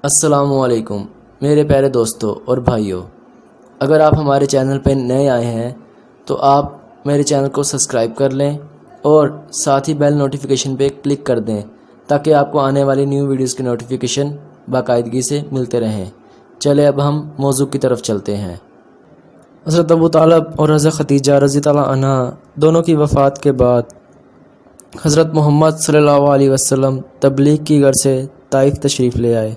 السلام علیکم میرے پیارے دوستوں اور بھائیوں، اگر آپ ہمارے چینل پہ نئے آئے ہیں تو آپ میرے چینل کو سبسکرائب کر لیں اور ساتھ ہی بیل نوٹیفیکیشن پہ کلک کر دیں تاکہ آپ کو آنے والی نیو ویڈیوز کی نوٹیفیکیشن باقاعدگی سے ملتے رہیں۔ چلے اب ہم موضوع کی طرف چلتے ہیں۔ حضرت ابو طالب اور حضرت خدیجہ رضی اللہ عنہا دونوں کی وفات کے بعد حضرت محمد صلی اللہ علیہ وسلم تبلیغ کی غرض سے طائف تشریف لے آئے۔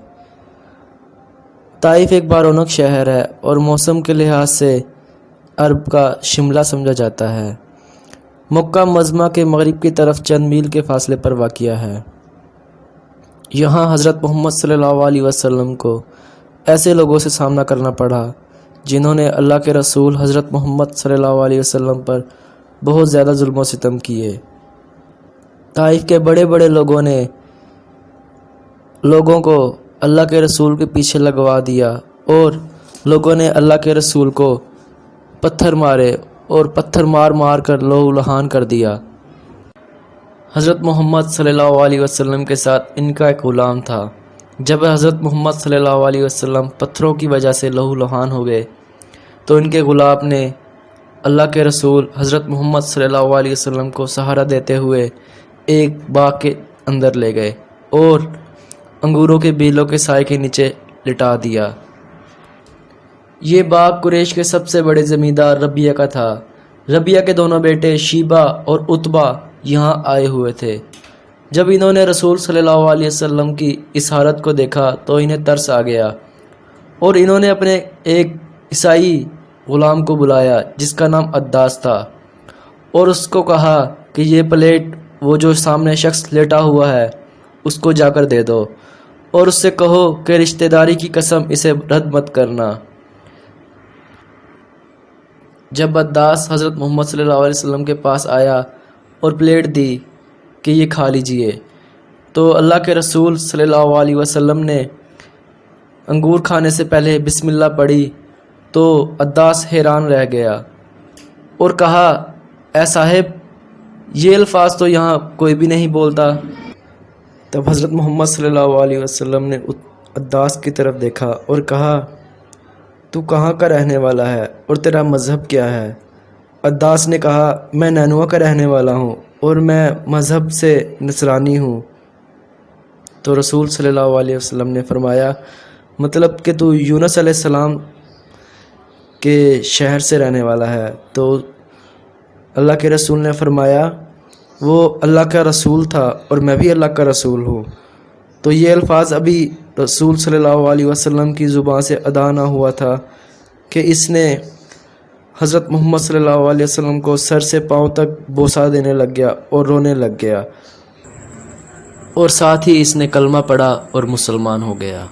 طائف ایک بارونق شہر ہے اور موسم کے لحاظ سے عرب کا شملہ سمجھا جاتا ہے۔ مکہ معظمہ کے مغرب کی طرف چند میل کے فاصلے پر واقع ہے۔ یہاں حضرت محمد صلی اللہ علیہ وسلم کو ایسے لوگوں سے سامنا کرنا پڑا جنہوں نے اللہ کے رسول حضرت محمد صلی اللہ علیہ وسلم پر بہت زیادہ ظلم و ستم کیے۔ طائف کے بڑے بڑے لوگوں نے لوگوں کو اللہ کے رسول کے پیچھے لگوا دیا اور لوگوں نے اللہ کے رسول کو پتھر مارے اور پتھر مار مار کر لہو لہان کر دیا۔ حضرت محمد صلی اللہ علیہ وسلم کے ساتھ ان کا ایک غلام تھا۔ جب حضرت محمد صلی اللہ علیہ وسلم پتھروں کی وجہ سے لہو لہان ہو گئے تو ان کے غلام نے اللہ کے رسول حضرت محمد صلی اللہ علیہ وسلم کو سہارا دیتے ہوئے ایک باغ کے اندر لے گئے اور انگوروں کے بیلوں کے سائے کے نیچے لٹا دیا۔ یہ باغ قریش کے سب سے بڑے زمیندار ربیعہ کا تھا۔ ربیعہ کے دونوں بیٹے شیبہ اور عتبہ یہاں آئے ہوئے تھے۔ جب انہوں نے رسول صلی اللہ علیہ وسلم کی اس حالت کو دیکھا تو انہیں ترس آ گیا اور انہوں نے اپنے ایک عیسائی غلام کو بلایا جس کا نام عداس تھا اور اس کو کہا کہ یہ پلیٹ وہ جو سامنے شخص لیٹا ہوا ہے اس کو جا کر دے دو اور اس سے کہو کہ رشتہ داری کی قسم اسے رد مت کرنا۔ جب عداس حضرت محمد صلی اللہ علیہ وسلم کے پاس آیا اور پلیٹ دی کہ یہ کھا لیجئے تو اللہ کے رسول صلی اللہ علیہ وسلم نے انگور کھانے سے پہلے بسم اللہ پڑھی تو عداس حیران رہ گیا اور کہا، اے صاحب، یہ الفاظ تو یہاں کوئی بھی نہیں بولتا۔ تب حضرت محمد صلی اللہ علیہ وسلم نے عداس کی طرف دیکھا اور کہا، تو کہاں کا رہنے والا ہے اور تیرا مذہب کیا ہے؟ عداس نے کہا، میں نینوا کا رہنے والا ہوں اور میں مذہب سے نصرانی ہوں۔ تو رسول صلی اللہ علیہ وسلم نے فرمایا، مطلب کہ تو یونس علیہ السلام کے شہر سے رہنے والا ہے؟ تو اللہ کے رسول نے فرمایا، وہ اللہ کا رسول تھا اور میں بھی اللہ کا رسول ہوں۔ تو یہ الفاظ ابھی رسول صلی اللہ علیہ وسلم کی زبان سے ادا نہ ہوا تھا کہ اس نے حضرت محمد صلی اللہ علیہ وسلم کو سر سے پاؤں تک بوسہ دینے لگ گیا اور رونے لگ گیا اور ساتھ ہی اس نے کلمہ پڑھا اور مسلمان ہو گیا۔